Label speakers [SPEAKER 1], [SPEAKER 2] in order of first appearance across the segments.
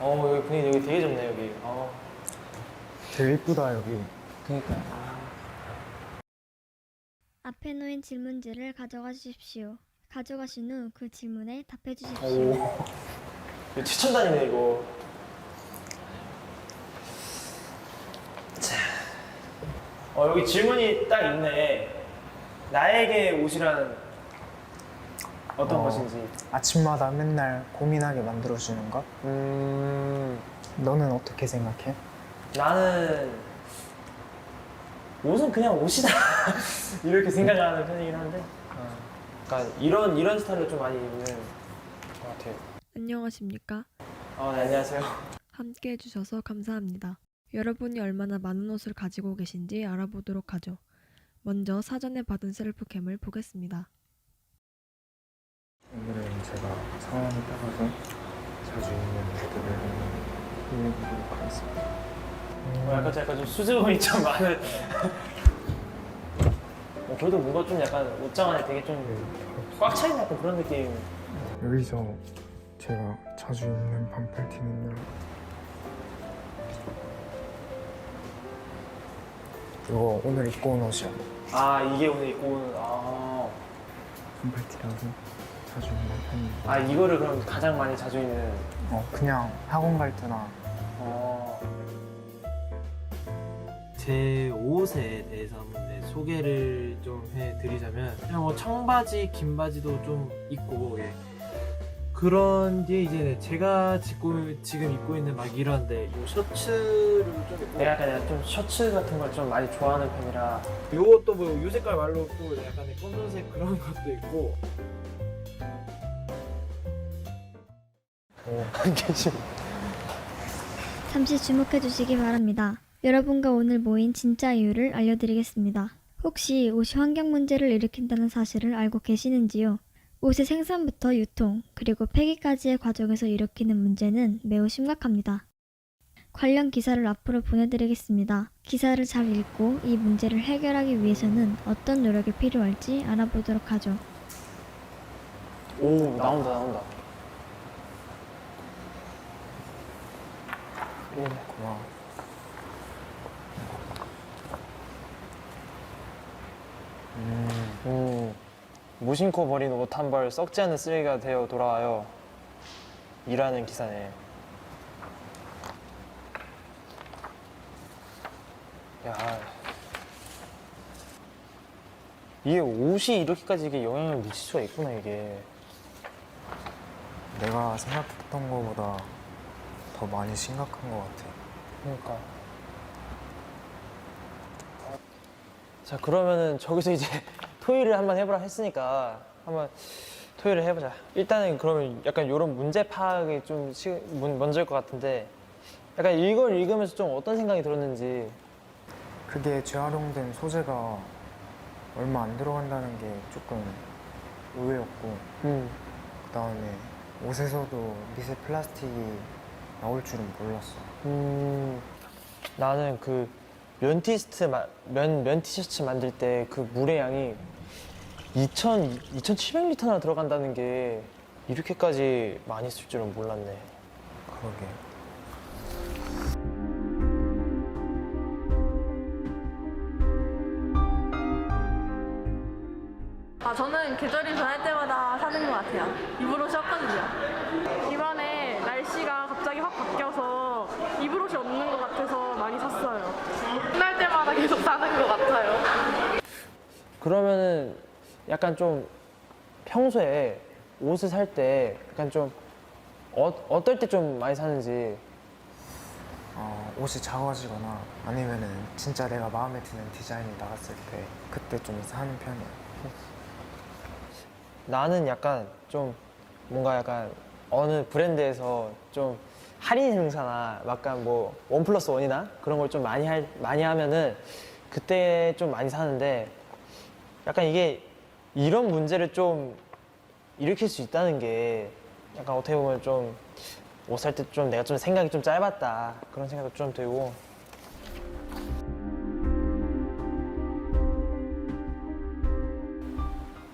[SPEAKER 1] 여기 분위기 여기 되게 좋네 여기.
[SPEAKER 2] 되게 이쁘다 여기.
[SPEAKER 1] 그니까.
[SPEAKER 3] 앞에 놓인 질문지를 가져가 주십시오. 가져가신 후 그 질문에 답해 주십시오.
[SPEAKER 1] 오. 이거 최첨단이네 이거. 자. 여기 질문이 딱 있네. 나에게 옷이란 어떤 것인지.
[SPEAKER 2] 아침마다 맨날 고민하게 만들어주는 것? 너는 어떻게 생각해?
[SPEAKER 1] 나는 옷은 그냥 옷이다 이렇게 생각하는 편이긴 한데, 약간 이런 스타일을 좀 많이 입는 것 같아요.
[SPEAKER 4] 안녕하십니까?
[SPEAKER 1] 네, 안녕하세요.
[SPEAKER 4] 함께 해주셔서 감사합니다. 여러분이 얼마나 많은 옷을 가지고 계신지 알아보도록 하죠. 먼저 사전에 받은 셀프캠을 보겠습니다.
[SPEAKER 2] 오늘은 제가 상황에 따라서 자주 입는 옷들을 입어보도록 하겠습니다.
[SPEAKER 1] 약간 좀 수줍음이 좀 많은. 그래도 뭔가 좀 약간 옷장 안에 되게 좀 꽉 차있는 약간 그런 느낌.
[SPEAKER 2] 여기서 제가 자주 입는 반팔티는요, 이거 오늘 입고 온 옷이야.
[SPEAKER 1] 이게 오늘 입고 온.
[SPEAKER 2] 반팔티라서 자주 입는 편이에요.
[SPEAKER 1] 이거를 그럼 가장 많이 자주 입는.
[SPEAKER 2] 그냥 학원 갈 때나.
[SPEAKER 5] 제 옷에 대해서 한번 소개를 좀 해드리자면, 그냥 뭐 청바지, 긴 바지도 좀 있고, 예. 그런 뒤에 이제 제가 지금 입고 있는 막 이런데 이 셔츠를 좀 입고,
[SPEAKER 1] 내가 약간 좀 셔츠 같은 걸 좀 많이 좋아하는 편이라.
[SPEAKER 5] 요것도 뭐 요 색깔 말로 또 약간의 검정색 그런 것도 있고.
[SPEAKER 3] 잠시 주목해 주시기 바랍니다. 여러분과 오늘 모인 진짜 이유를 알려드리겠습니다. 혹시 옷이 환경 문제를 일으킨다는 사실을 알고 계시는지요? 옷의 생산부터 유통, 그리고 폐기까지의 과정에서 일으키는 문제는 매우 심각합니다. 관련 기사를 앞으로 보내드리겠습니다. 기사를 잘 읽고 이 문제를 해결하기 위해서는 어떤 노력이 필요할지 알아보도록 하죠.
[SPEAKER 1] 오, 나온다.
[SPEAKER 2] 고마워.
[SPEAKER 1] 무심코 버린 옷 한 벌 썩지 않는 쓰레기가 되어 돌아와요. 이라는 기사네. 야, 이게 옷이 이렇게까지 이게 영향을 미칠 수가 있구나 이게.
[SPEAKER 2] 내가 생각했던 것보다 더 많이 심각한 것 같아.
[SPEAKER 1] 그러니까. 자, 그러면은 저기서 이제 토의를 한번 해보라 했으니까 한번 토의를 해보자. 일단은 그러면 약간 이런 문제 파악이 좀 먼저일 것 같은데, 약간 이걸 읽으면서 좀 어떤 생각이 들었는지.
[SPEAKER 2] 그게 재활용된 소재가 얼마 안 들어간다는 게 조금 의외였고, 그 다음에 옷에서도 미세 플라스틱이 나올 줄은 몰랐어.
[SPEAKER 1] 나는 그 면 티셔츠 만들 때 그 물의 양이 2,700리터나 들어간다는 게 이렇게까지 많이 쓸 줄은 몰랐네.
[SPEAKER 2] 그러게.
[SPEAKER 6] 저는 계절이 변할 때마다 사는 것 같아요. 입을 옷이 없거든요. 이번에 날씨가 갑자기 확 바뀌어서 입을 옷이 없는 것 같아서 많이 샀어요. 끝날 때마다 계속 사는 것 같아요.
[SPEAKER 1] 그러면은 약간 좀 평소에 옷을 살 때 약간 좀 어떨 때 좀 많이 사는지.
[SPEAKER 2] 옷이 작아지거나 아니면은 진짜 내가 마음에 드는 디자인이 나왔을 때 그때 좀 사는 편이야.
[SPEAKER 1] 나는 약간 좀 뭔가 약간 어느 브랜드에서 좀 할인 행사나 약간 뭐 1+1이나 그런 걸 좀 많이 하면은 그때 좀 많이 사는데, 약간 이게 이런 문제를 좀 일으킬 수 있다는 게 약간 어떻게 보면 좀 옷 살 때 좀 내가 좀 생각이 좀 짧았다 그런 생각도 좀 들고.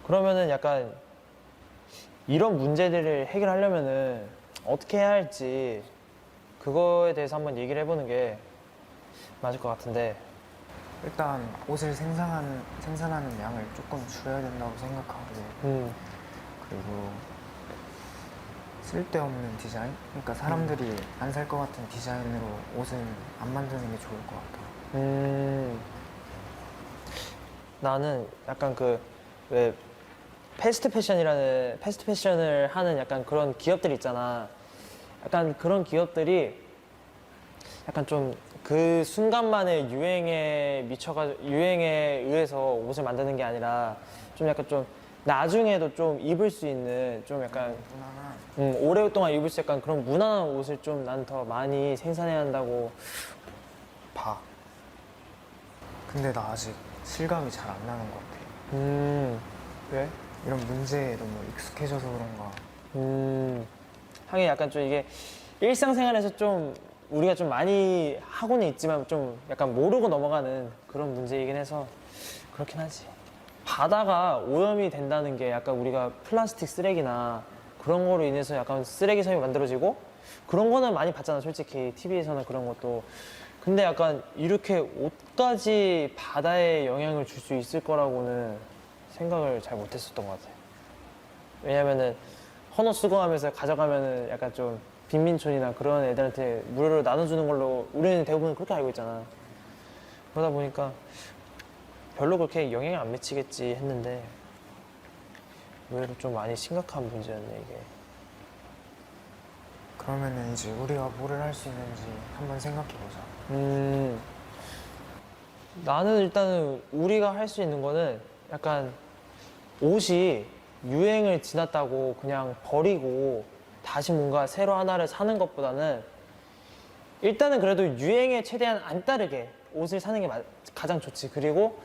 [SPEAKER 1] 그러면은 약간 이런 문제들을 해결하려면은 어떻게 해야 할지 그거에 대해서 한번 얘기를 해보는 게 맞을 것 같은데.
[SPEAKER 2] 일단 옷을 생산하는 양을 조금 줄여야 된다고 생각하고, 그리고 쓸데없는 디자인? 그러니까 사람들이 안 살 것 같은 디자인으로 옷은 안 만드는 게 좋을 것 같아요.
[SPEAKER 1] 나는 약간 그 왜 패스트 패션을 하는 약간 그런 기업들 있잖아. 약간 그런 기업들이 약간 좀 그 순간만의 유행에 의해서 옷을 만드는 게 아니라 좀 약간 좀 나중에도 좀 입을 수 있는 좀 약간
[SPEAKER 2] 무난한.
[SPEAKER 1] 오랫동안 입을 수 있는 약간 그런 무난한 옷을 좀 난 더 많이 생산해야 한다고 봐.
[SPEAKER 2] 근데 나 아직 실감이 잘 안 나는 것 같아.
[SPEAKER 1] 왜?
[SPEAKER 2] 이런 문제에 너무 익숙해져서 그런가.
[SPEAKER 1] 하긴 약간 좀 이게 일상생활에서 좀 우리가 좀 많이 하고는 있지만 좀 약간 모르고 넘어가는 그런 문제이긴 해서 그렇긴 하지. 바다가 오염이 된다는 게 약간 우리가 플라스틱 쓰레기나 그런 거로 인해서 약간 쓰레기 섬이 만들어지고 그런 거는 많이 봤잖아, 솔직히 TV에서는 그런 것도. 근데 약간 이렇게 옷까지 바다에 영향을 줄 수 있을 거라고는 생각을 잘 못했었던 것 같아. 왜냐면은 헌옷 수거하면서 가져가면은 약간 좀 빈민촌이나 그런 애들한테 무료로 나눠주는 걸로 우리는 대부분 그렇게 알고 있잖아. 그러다 보니까 별로 그렇게 영향을 안 미치겠지 했는데 의외로 좀 많이 심각한 문제였네, 이게.
[SPEAKER 2] 그러면은 이제 우리가 뭐를 할 수 있는지 한번 생각해보자.
[SPEAKER 1] 나는 일단은 우리가 할 수 있는 거는 약간 옷이 유행을 지났다고 그냥 버리고 다시 뭔가 새로 하나를 사는 것보다는 일단은 그래도 유행에 최대한 안 따르게 옷을 사는 게 가장 좋지. 그리고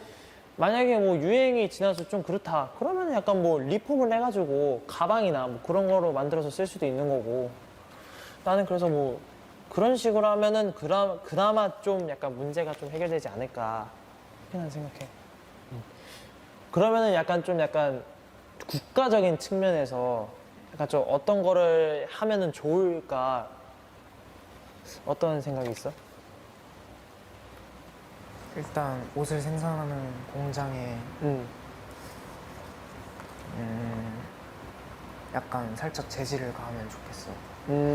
[SPEAKER 1] 만약에 뭐 유행이 지나서 좀 그렇다 그러면 약간 뭐 리폼을 해가지고 가방이나 뭐 그런 거로 만들어서 쓸 수도 있는 거고. 나는 그래서 뭐 그런 식으로 하면은 그나마 좀 약간 문제가 좀 해결되지 않을까 그렇게 난 생각해. 그러면은 약간 국가적인 측면에서 약간 좀 어떤 거를 하면은 좋을까, 어떤 생각이 있어?
[SPEAKER 2] 일단 옷을 생산하는 공장에 약간 살짝 제지를 가하면 좋겠어.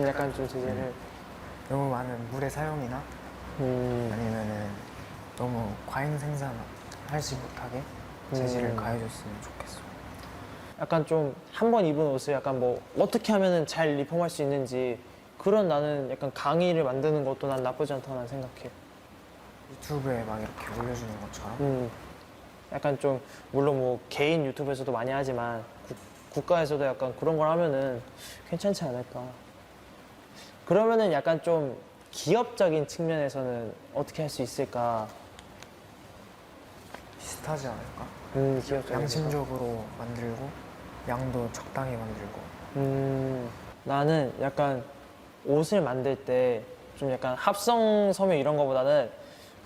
[SPEAKER 1] 약간 좀 제재를.
[SPEAKER 2] 너무 많은 물의 사용이나 아니면은 너무 과잉 생산하지 못하게 제지를 가해줬으면 좋겠어.
[SPEAKER 1] 약간 좀 한 번 입은 옷을 약간 뭐 어떻게 하면은 잘 리폼할 수 있는지 그런 나는 약간 강의를 만드는 것도 난 나쁘지 않다고 난 생각해.
[SPEAKER 2] 유튜브에 막 이렇게 올려주는 것처럼.
[SPEAKER 1] 약간 좀 물론 뭐 개인 유튜브에서도 많이 하지만 국가에서도 약간 그런 걸 하면은 괜찮지 않을까. 그러면은 약간 좀 기업적인 측면에서는 어떻게 할 수 있을까?
[SPEAKER 2] 비슷하지 않을까?
[SPEAKER 1] 기업적인
[SPEAKER 2] 양심적으로 만들고 양도 적당히 만들고.
[SPEAKER 1] 나는 약간 옷을 만들 때 좀 약간 합성 섬유 이런 거보다는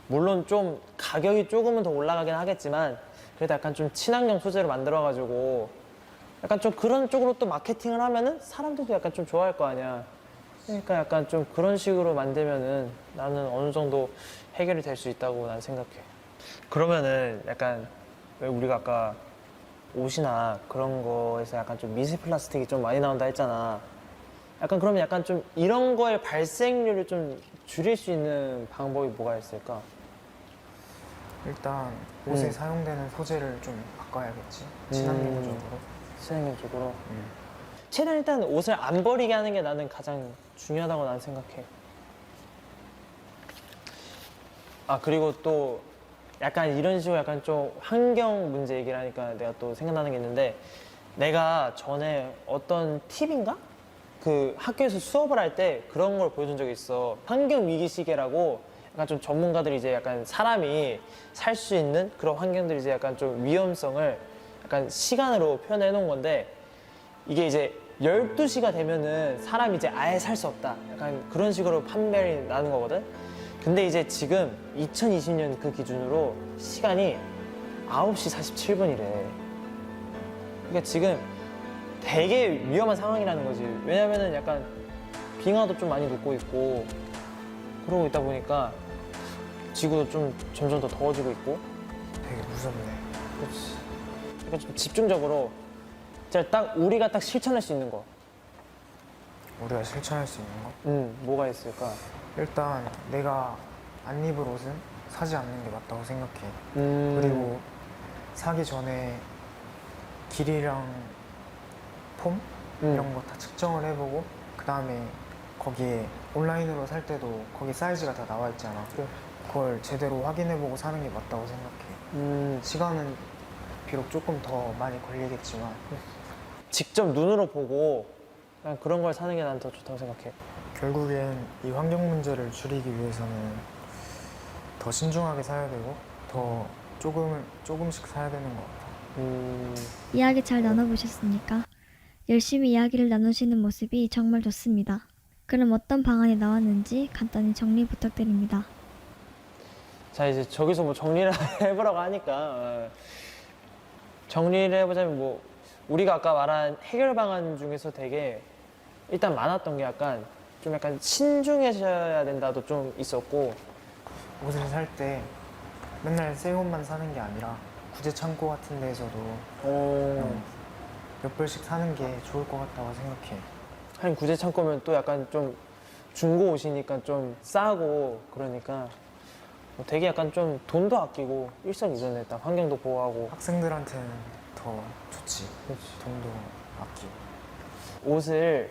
[SPEAKER 1] 물론 좀 가격이 조금은 더 올라가긴 하겠지만 그래도 약간 좀 친환경 소재로 만들어가지고 약간 좀 그런 쪽으로 또 마케팅을 하면은 사람들도 약간 좀 좋아할 거 아니야. 그러니까 약간 좀 그런 식으로 만들면은 나는 어느 정도 해결이 될 수 있다고 난 생각해. 그러면은 약간 왜 우리가 아까 옷이나 그런 거에서 약간 좀 미세 플라스틱이 좀 많이 나온다 했잖아. 약간 그러면 약간 좀 이런 거의 발생률을 좀 줄일 수 있는 방법이 뭐가 있을까?
[SPEAKER 2] 일단 옷에 사용되는 소재를 좀 바꿔야겠지. 친환경적으로.
[SPEAKER 1] 친환경적으로. 최대한 일단 옷을 안 버리게 하는 게 나는 가장 중요하다고 나는 생각해. 아, 그리고 또 약간 이런 식으로 약간 좀 환경 문제 얘기를 하니까 내가 또 생각나는 게 있는데 내가 전에 어떤 팁인가? 그 학교에서 수업을 할 때 그런 걸 보여준 적이 있어. 환경 위기 시계라고 약간 좀 전문가들이 이제 약간 사람이 살 수 있는 그런 환경들이 이제 약간 좀 위험성을 약간 시간으로 표현해 놓은 건데 이게 이제 12시가 되면은 사람이 이제 아예 살 수 없다. 약간 그런 식으로 판별이 나는 거거든. 근데 이제 지금 2020년 그 기준으로 시간이 9시 47분이래. 그러니까 지금 되게 위험한 상황이라는 거지. 왜냐면은 약간 빙하도 좀 많이 녹고 있고 그러고 있다 보니까 지구도 좀 점점 더 더워지고 있고.
[SPEAKER 2] 되게 무섭네.
[SPEAKER 1] 그렇지. 그러니까 좀 집중적으로 진짜 딱 우리가 딱 실천할 수 있는 거.
[SPEAKER 2] 우리가 실천할 수 있는 거?
[SPEAKER 1] 뭐가 있을까?
[SPEAKER 2] 일단 내가 안 입을 옷은 사지 않는 게 맞다고 생각해. 그리고 사기 전에 길이랑 폼 이런 거 다 측정을 해보고 그 다음에 거기에 온라인으로 살 때도 거기 사이즈가 다 나와 있잖아. 그걸 제대로 확인해보고 사는 게 맞다고 생각해. 시간은 비록 조금 더 많이 걸리겠지만
[SPEAKER 1] 직접 눈으로 보고 그냥 그런 걸 사는 게 난 더 좋다고 생각해.
[SPEAKER 2] 결국엔 이 환경 문제를 줄이기 위해서는 더 신중하게 사야 되고 더 조금씩 사야 되는 것 같아.
[SPEAKER 3] 이야기 잘 나눠보셨습니까? 열심히 이야기를 나누시는 모습이 정말 좋습니다. 그럼 어떤 방안이 나왔는지 간단히 정리 부탁드립니다.
[SPEAKER 1] 자, 이제 저기서 뭐 정리를 해보라고 하니까 정리를 해보자면 뭐 우리가 아까 말한 해결 방안 중에서 되게 일단 많았던 게 약간 신중해져야 된다도 좀 있었고.
[SPEAKER 2] 옷을 살 때 맨날 새 옷만 사는 게 아니라 구제 창고 같은 데에서도 몇 벌씩 사는 게 좋을 것 같다고 생각해.
[SPEAKER 1] 하긴 구제 창고면 또 약간 좀 중고 옷이니까 좀 싸고 그러니까 되게 약간 좀 돈도 아끼고 일석이조네. 딱 환경도 보호하고.
[SPEAKER 2] 학생들한테는 더 좋지. 돈도 아끼고.
[SPEAKER 1] 옷을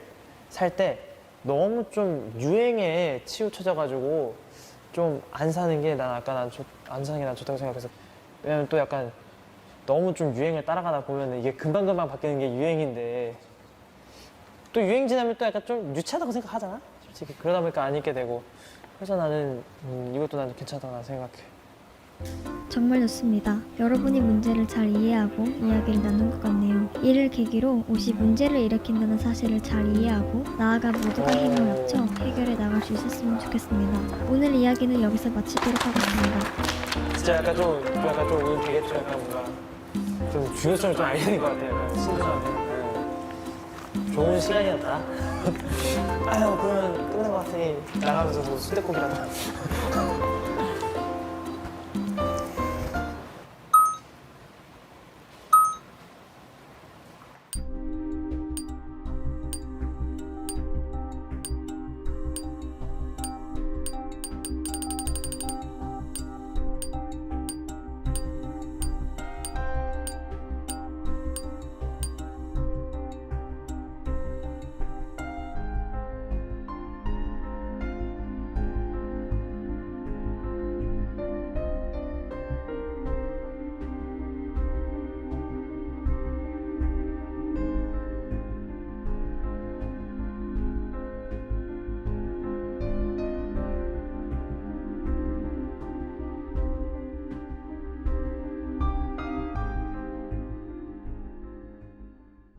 [SPEAKER 1] 살 때 너무 좀 유행에 치우쳐져가지고 좀 안 사는 게 난 안 사는 게 난 좋다고 생각해서. 왜냐면 또 약간 너무 좀 유행을 따라가다 보면 이게 금방금방 바뀌는 게 유행인데 또 유행 지나면 또 약간 좀 유치하다고 생각하잖아 솔직히. 그러다 보니까 안 입게 되고. 그래서 나는 이것도 난 괜찮다고 생각해.
[SPEAKER 3] 정말 좋습니다. 여러분이 문제를 잘 이해하고 이야기를 나눈 것 같네요. 이를 계기로 옷이 문제를 일으킨다는 사실을 잘 이해하고 나아가 모두가 힘을 합쳐 해결해 나갈 수 있었으면 좋겠습니다. 오늘 이야기는 여기서 마치도록 하겠습니다.
[SPEAKER 1] 진짜 약간 좀 오늘 되게 좀 약간 뭔가 좀 중요성을 좀 알게 된 것 같아요. 약간 신선하게. 좋은 시간이었다. 아유, 그러면 끝난 것 같으니 나가면서 뭐 순댓국이라도